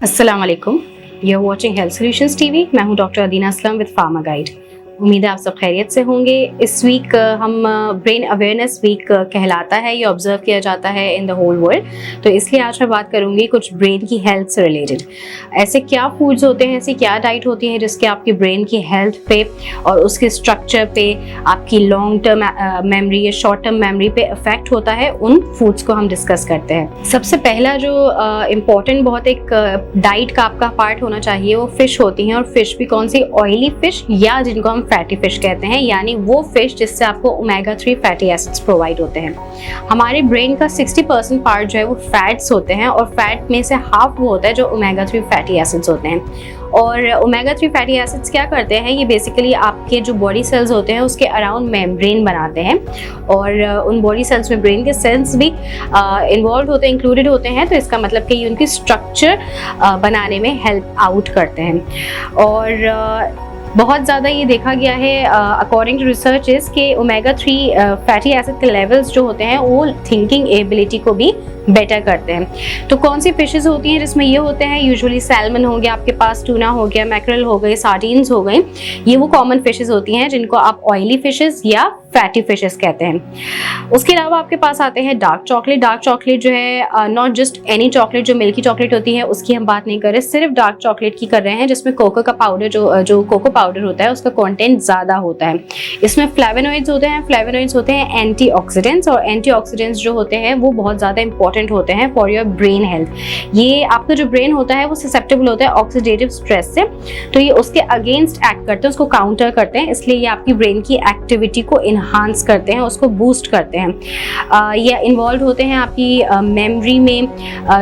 अस्सलाम वालेकुम। You are watching health solutions TV. मैं हूं doctor Adina Aslam with pharma guide. उम्मीद है आप सब खैरियत से होंगे। इस वीक हम ब्रेन अवेयरनेस वीक कहलाता है, ये ऑब्जर्व किया जाता है इन द होल वर्ल्ड। तो इसलिए आज मैं बात करूंगी कुछ ब्रेन की हेल्थ से रिलेटेड। ऐसे क्या फूड्स होते हैं, ऐसी क्या डाइट होती है जिसके आपकी ब्रेन की हेल्थ पे और उसके स्ट्रक्चर पे, आपकी लॉन्ग टर्म मेमोरी या शॉर्ट टर्म मेमोरी पे इफेक्ट होता है, उन फूड्स को हम डिस्कस करते हैं। सबसे पहला जो इम्पोर्टेंट बहुत एक डाइट का आपका पार्ट होना चाहिए वो फिश होती हैं। और फिश भी कौन सी, ऑयली फिश या जिनको हम फैटी फिश कहते हैं, यानी वो फिश जिससे आपको ओमेगा 3 फैटी एसिड्स प्रोवाइड होते हैं। हमारे ब्रेन का 60% पार्ट जो है वो फैट्स होते हैं और फैट में से हाफ वो होता है जो ओमेगा 3 फैटी एसिड्स होते हैं। और ओमेगा 3 फैटी एसिड्स क्या करते हैं, ये बेसिकली आपके जो बॉडी सेल्स होते हैं उसके अराउंड मेम्ब्रेन बनाते हैं और उन बॉडी सेल्स में ब्रेन के सेल्स भी इन्वॉल्व होते हैं, इंक्लूडेड होते हैं। तो इसका मतलब कि ये उनकी स्ट्रक्चर बनाने में हेल्प आउट करते हैं। और बहुत ज़्यादा ये देखा गया है अकॉर्डिंग टू रिसर्चेस कि ओमेगा 3 फैटी एसिड के लेवल्स जो होते हैं वो थिंकिंग एबिलिटी को भी बेटर करते हैं। तो कौन सी फिशेस होती हैं जिसमें ये होते हैं, यूजुअली सैल्मन हो गया आपके पास, टूना हो गया, मैकरल हो गए, सार्डिन्स हो गए। ये वो कॉमन फिशेस होती हैं जिनको आप ऑयली फिशेस या फैटी फिशेस कहते हैं। उसके अलावा आपके पास आते हैं डार्क चॉकलेट। डार्क चॉकलेट जो है नॉट जस्ट एनी चॉकलेट, जो मिल्की चॉकलेट होती है उसकी हम बात नहीं कर रहे, सिर्फ डार्क चॉकलेट की कर रहे हैं जिसमें कोको का पाउडर जो कोको पाउडर होता है उसका कंटेंट ज़्यादा होता है। इसमें फ्लेवोनॉइड्स होते हैं। फ्लेवोनॉइड्स होते हैं एंटीऑक्सीडेंट्स, और एंटीऑक्सीडेंट्स जो होते हैं वो बहुत ज़्यादा इंपॉर्टेंट होते हैं फॉर योर ब्रेन हेल्थ। ये आपका जो ब्रेन होता है वो ससेप्टेबल होता है ऑक्सीडेटिव स्ट्रेस से, तो ये उसके अगेंस्ट एक्ट करते हैं, उसको काउंटर करते हैं। इसलिए ये आपकी ब्रेन की एक्टिविटी को इन्हांस करते हैं, उसको बूस्ट करते हैं। ये इन्वॉल्व होते हैं आपकी मेमोरी में,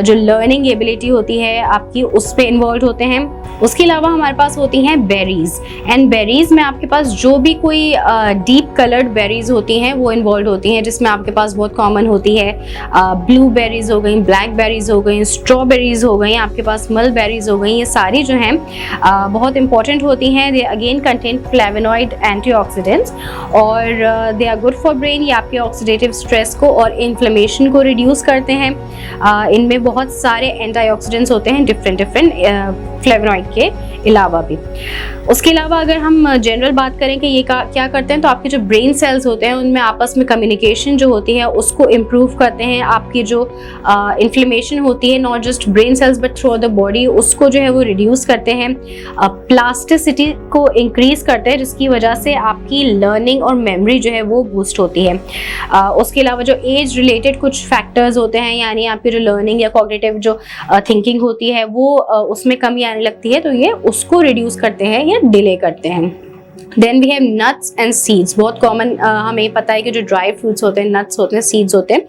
जो लर्निंग एबिलिटी होती है आपकी उस पर इन्वॉल्व होते हैं। उसके अलावा हमारे पास होती हैं बेरीज, एंड बेरीज में आपके पास जो भी कोई डीप कलर्ड बेरीज होती हैं वो इन्वॉल्व होती हैं, जिसमें आपके पास बहुत कॉमन होती है ब्लूबेरीज हो गई, ब्लैकबेरीज हो गई, स्ट्रॉबेरीज हो गई, आपके पास मलबेरीज हो गई। ये सारी जो हैं बहुत इंपॉर्टेंट होती हैं। They again contain flavonoid antioxidants और they are good for brain. ये आपके ऑक्सीडेटिव स्ट्रेस को और इन्फ्लेमेशन को रिड्यूस करते हैं। इनमें बहुत सारे एंटीऑक्सीडेंट्स होते हैं डिफरेंट फ्लेवोनॉइड के अलावा भी। उसके अलावा अगर हम जनरल बात करें कि ये क्या करते हैं, तो आपके जो ब्रेन सेल्स होते हैं उनमें आपस में कम्युनिकेशन जो होती है उसको इम्प्रूव करते हैं। आपकी जो इन्फ्लेमेशन होती है not just brain cells but through the body, उसको जो है वो रिड्यूस करते हैं। प्लास्टिसिटी को इंक्रीज करते हैं जिसकी वजह से आपकी लर्निंग और मेमोरी जो है वो बूस्ट होती है। उसके अलावा जो एज रिलेटेड कुछ फैक्टर्स होते हैं, यानी आपकी जो लर्निंग या कॉग्निटिव जो थिंकिंग होती है वो उसमें कमी आने लगती है, तो ये उसको रिड्यूस करते हैं या डिले करते हैं। Then we have nuts and seeds. बहुत कॉमन हमें पता है कि जो ड्राई फ्रूट्स होते हैं, नट्स होते हैं, सीड्स होते हैं,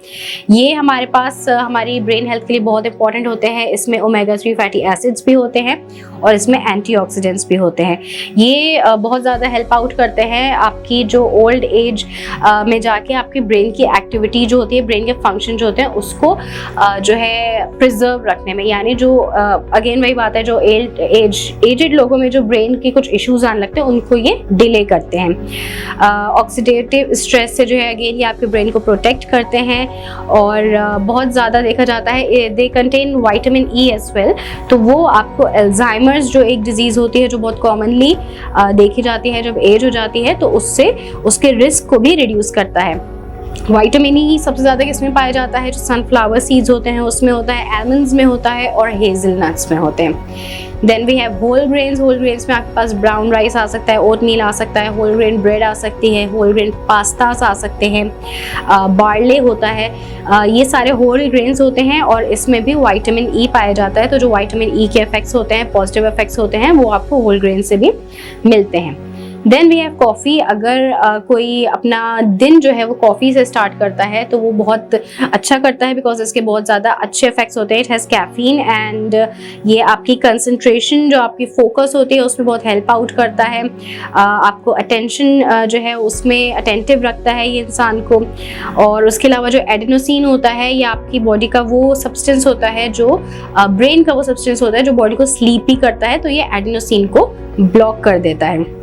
ये हमारे पास हमारी ब्रेन हेल्थ के लिए बहुत इंपॉर्टेंट होते हैं। इसमें ओमेगा 3 फैटी एसिड्स भी होते हैं और इसमें एंटीऑक्सीडेंट्स भी होते हैं। ये बहुत ज़्यादा हेल्प आउट करते हैं आपकी जो ओल्ड एज में जाके आपकी ब्रेन की एक्टिविटी जो होती है, ब्रेन के फंक्शन जो होते हैं उसको जो है प्रिजर्व रखने में। यानी जो अगेन वही बात है, जो एजेड लोगों में जो ब्रेन के कुछ इश्यूज आने लगते हैं उनको ये डिले करते हैं। ऑक्सीडेटिव स्ट्रेस से जो है अगेन ये आपके ब्रेन को प्रोटेक्ट करते हैं। और बहुत ज़्यादा देखा जाता है they contain vitamin E as well, तो वो आपको अल्जाइमर्स जो एक डिजीज़ होती है जो बहुत कॉमनली देखी जाती है जब एज हो जाती है, तो उससे उसके रिस्क को भी रिड्यूस करता है। विटामिन ई सबसे ज़्यादा किसमें पाया जाता है, जो सनफ्लावर सीड्स होते हैं उसमें होता है, आलमंड्स में होता है और हेज़लनट्स में होते हैं। Then we have whole grains. Whole grains में आपके पास ब्राउन राइस आ सकता है, ओट मील आ सकता है, होल ग्रेन ब्रेड आ सकती है, होल ग्रेन पास्तास आ सकते हैं, बार्ले होता है। ये सारे होल ग्रेन्स होते हैं और इसमें भी विटामिन ई पाया जाता है। तो जो विटामिन ई के इफेक्ट्स होते हैं, पॉजिटिव इफेक्ट्स होते हैं, वो आपको होल ग्रेन से भी मिलते हैं। Then we have coffee. अगर कोई अपना दिन जो है वो कॉफ़ी से स्टार्ट करता है तो वो बहुत अच्छा करता है, बिकॉज इसके बहुत ज़्यादा अच्छे इफेक्ट्स होते हैं। इट हैज़ कैफीन एंड ये आपकी कंसंट्रेशन जो आपकी फोकस होती है उसमें बहुत हेल्प आउट करता है। आपको अटेंशन जो है उसमें अटेंटिव रखता है ये इंसान को। और उसके अलावा जो एडिनोसिन होता है, ये आपकी बॉडी का वो सब्सटेंस होता है जो ब्रेन का वो सब्सटेंस होता है जो बॉडी को स्लीपी करता है, तो ये एडिनोसिन को ब्लॉक कर देता है।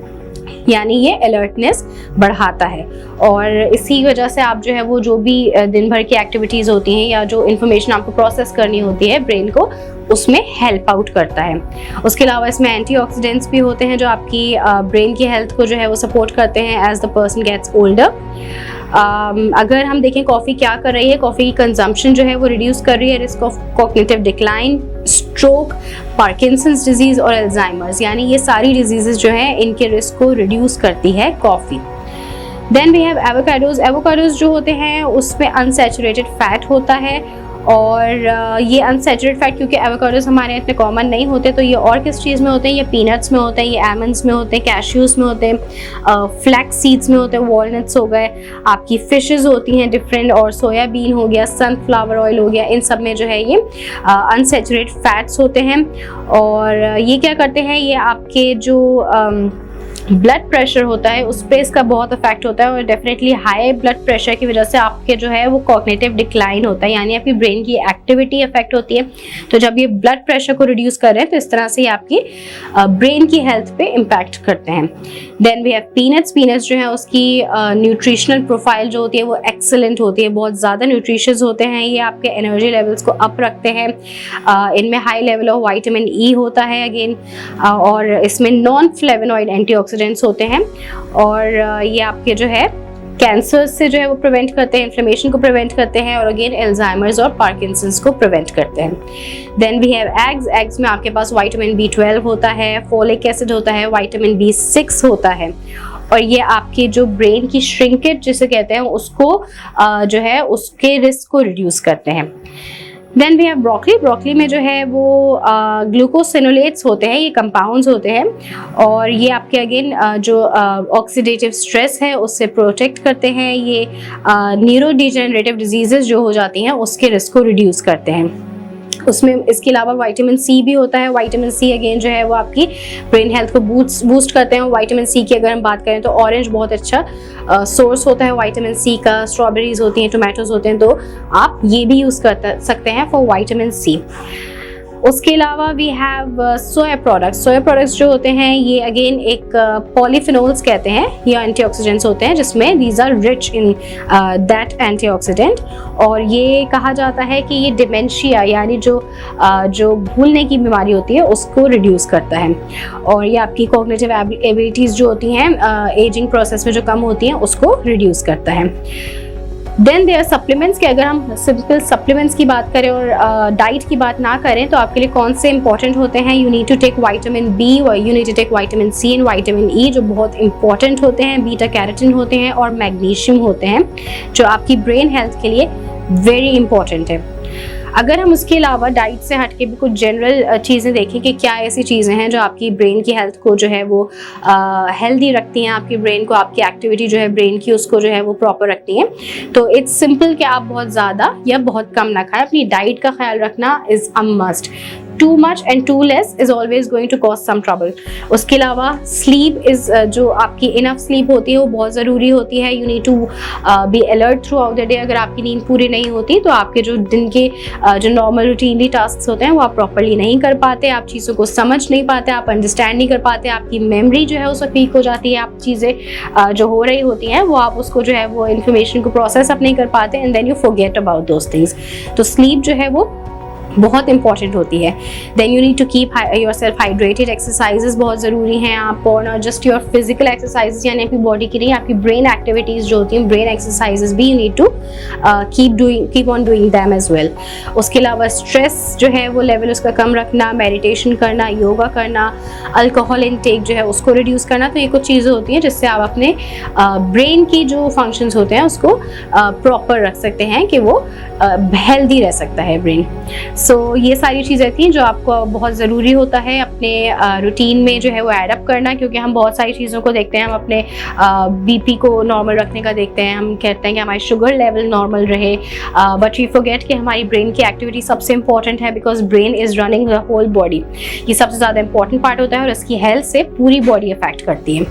यानी ये अलर्टनेस बढ़ाता है। और इसी वजह से आप जो है वो जो भी दिन भर की एक्टिविटीज़ होती हैं या जो इन्फॉर्मेशन आपको प्रोसेस करनी होती है ब्रेन को, उसमें हेल्प आउट करता है। उसके अलावा इसमें एंटीऑक्सीडेंट्स भी होते हैं जो आपकी ब्रेन की हेल्थ को जो है वो सपोर्ट करते हैं as the person gets older. अगर हम देखें कॉफ़ी क्या कर रही है, कॉफ़ी की कंजम्पशन जो है वो रिड्यूस कर रही है risk of cognitive decline, stroke, Parkinson's disease और अल्जाइमर्स, यानी ये सारी डिजीज़ेस जो हैं इनके रिस्क को रिड्यूस करती है coffee. Then we have avocados. Avocados जो होते हैं उसमें अनसैचुरेटेड फैट होता है, और ये अनसैचुरेटेड फैट क्योंकि एवोकाडोज हमारे यहाँ इतने कॉमन नहीं होते, तो ये और किस चीज़ में होते हैं, ये पीनट्स में होते हैं, ये आलमंड्स में होते हैं, कैश्यूज़ में होते हैं, फ्लैक्स सीड्स में होते हैं, वॉलनट्स हो गए, आपकी फिशेस होती हैं डिफरेंट, और सोयाबीन हो गया, सनफ्लावर ऑयल हो गया, इन सब में जो है ये अनसैचुरेटेड फैट्स होते हैं। और ये क्या करते हैं, ये आपके जो ब्लड प्रेशर होता है उस पर इसका बहुत इफेक्ट होता है, और डेफिनेटली हाई ब्लड प्रेशर की वजह से आपके जो है वो कॉग्निटिव डिक्लाइन होता है, यानी आपकी ब्रेन की एक्टिविटी इफेक्ट होती है। तो जब ये ब्लड प्रेशर को रिड्यूस कर रहे हैं तो इस तरह से ये आपकी ब्रेन की हेल्थ पे इम्पैक्ट करते हैं। Then we have peanuts. Peanuts जो है उसकी न्यूट्रिशनल प्रोफाइल जो होती है वो एक्सेलेंट होती है, बहुत ज़्यादा न्यूट्रिशियस होते हैं, ये आपके एनर्जी लेवल्स को अप रखते हैं। इनमें high level of vitamin E होता है अगेन, और इसमें नॉन फ्लेवोनॉइड एंटीऑक्सीडेंट्स होते हैं, और ये आपके जो है कैंसर से जो है वो प्रिवेंट करते हैं, इन्फ्लेमेशन को प्रिवेंट करते हैं, और अगेन एल्जाइमर्स और पार्किंसंस को प्रिवेंट करते हैं। Then we have eggs. Eggs में आपके पास विटामिन B12 होता है, फोलिक एसिड होता है, विटामिन B6 होता है, और ये आपकी जो ब्रेन की श्रिंकेज जिसे कहते हैं उसको जो है उसके रिस्क को रिड्यूस करते हैं। Then we have broccoli. Broccoli में जो है वो ग्लूकोसिनोलेट्स होते हैं, ये कंपाउंड्स होते हैं, और ये आपके अगेन जो ऑक्सीडेटिव स्ट्रेस है उससे प्रोटेक्ट करते हैं। ये न्यूरोडिजेनरेटिव डिजीजेस जो हो जाती हैं उसके रिस्क को रिड्यूस करते हैं। उसमें इसके अलावा विटामिन सी भी होता है। विटामिन सी अगेन जो है वो आपकी ब्रेन हेल्थ को बूस्ट करते हैं। विटामिन सी की अगर हम बात करें तो ऑरेंज बहुत अच्छा सोर्स होता है विटामिन सी का, स्ट्रॉबेरीज होती हैं, टोमेटोज होते हैं, तो आप ये भी यूज़ कर सकते हैं फॉर विटामिन सी। उसके अलावा we have soya products. Soya products जो होते हैं ये अगेन एक पॉलीफिनोल्स कहते हैं, ये एंटीऑक्सीडेंट्स होते हैं जिसमें these are rich in that antioxidant, और ये कहा जाता है कि ये डिमेंशिया यानी जो भूलने की बीमारी होती है उसको रिड्यूस करता है, और ये आपकी कॉग्निटिव एबिलिटीज़ जो होती हैं एजिंग प्रोसेस में जो कम होती हैं उसको रिड्यूस करता है। देन देयर सप्लीमेंट्स, कि अगर हम सिंपल सप्लीमेंट्स की बात करें और डाइट की बात ना करें तो आपके लिए कौन से इंपॉर्टेंट होते हैं, you need to take vitamin B, और you need to take vitamin C and vitamin E जो बहुत इंपॉर्टेंट होते हैं, बीटा कैरोटीन होते हैं, और मैग्नीशियम होते हैं जो आपकी ब्रेन हेल्थ के लिए वेरी इंपॉर्टेंट है। अगर हम उसके अलावा डाइट से हट के भी कुछ जनरल चीज़ें देखें कि क्या ऐसी चीज़ें हैं जो आपकी ब्रेन की हेल्थ को जो है वो हेल्दी रखती हैं, आपकी ब्रेन को, आपकी एक्टिविटी जो है ब्रेन की उसको जो है वो प्रॉपर रखती हैं, तो इट्स सिंपल कि आप बहुत ज़्यादा या बहुत कम ना खाएं। अपनी डाइट का ख्याल रखना is a must. Too much and too less is always going to cause some trouble. उसके अलावा स्लीप इज जो आपकी इनफ स्लीप होती है वो बहुत ज़रूरी होती है। You need to be alert throughout the day. अगर आपकी नींद पूरी नहीं होती तो आपके जो दिन के जो नॉर्मल रूटीनली टास्क होते हैं वो आप प्रॉपरली नहीं कर पाते, आप चीज़ों को समझ नहीं पाते, आप अंडरस्टैंड नहीं कर पाते, आपकी मेमोरी जो है उस वक्त वीक हो जाती है, आप चीज़ें जो हो रही होती हैं वो आप उसको जो है वो इन्फॉर्मेशन को प्रोसेस अप नहीं कर पाते, and then you forget about those things. तो स्लीप जो है वो बहुत इंपॉर्टेंट होती है। Then you need to keep yourself hydrated. Exercises बहुत ज़रूरी हैं आप, और not just your physical exercises यानी आपकी बॉडी की नहीं, आपकी ब्रेन एक्टिविटीज़ जो होती हैं, ब्रेन एक्सरसाइजेज भी you need to keep on doing them as well. उसके अलावा स्ट्रेस जो है वो लेवल उसका कम रखना, मेडिटेशन करना, योगा करना, अल्कोहल इनटेक जो है उसको रिड्यूस करना, तो ये कुछ चीज़ें होती हैं जिससे आप अपने ब्रेन की जो फंक्शंस होते हैं उसको प्रॉपर रख सकते हैं कि वो हेल्दी रह सकता है ब्रेन। सो ये सारी चीज़ें थी जो आपको बहुत ज़रूरी होता है अपने रूटीन में जो है वो एडअप करना, क्योंकि हम बहुत सारी चीज़ों को देखते हैं। हम अपने बीपी को नॉर्मल रखने का देखते हैं, हम कहते हैं कि हमारी शुगर लेवल नॉर्मल रहे, बट वी फॉरगेट कि हमारी ब्रेन की एक्टिविटी सबसे इंपॉर्टेंट है, because brain is running the whole body. ये सबसे ज़्यादा इंपॉर्टेंट पार्ट होता है और इसकी हेल्थ से पूरी बॉडी अफेक्ट करती है।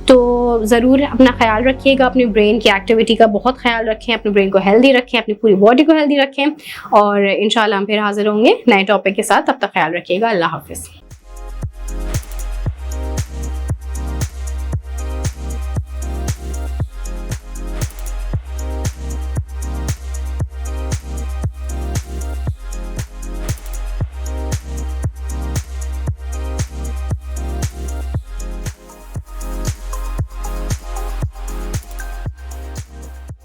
तो ज़रूर अपना ख्याल रखिएगा, अपनी ब्रेन की एक्टिविटी का बहुत ख्याल रखें, अपने ब्रेन को हेल्दी रखें, अपनी पूरी बॉडी को हेल्दी रखें, और इंशाल्लाह हम फिर हाजिर होंगे नए टॉपिक के साथ। तब तक ख्याल रखिएगा। अल्लाह हाफिज़।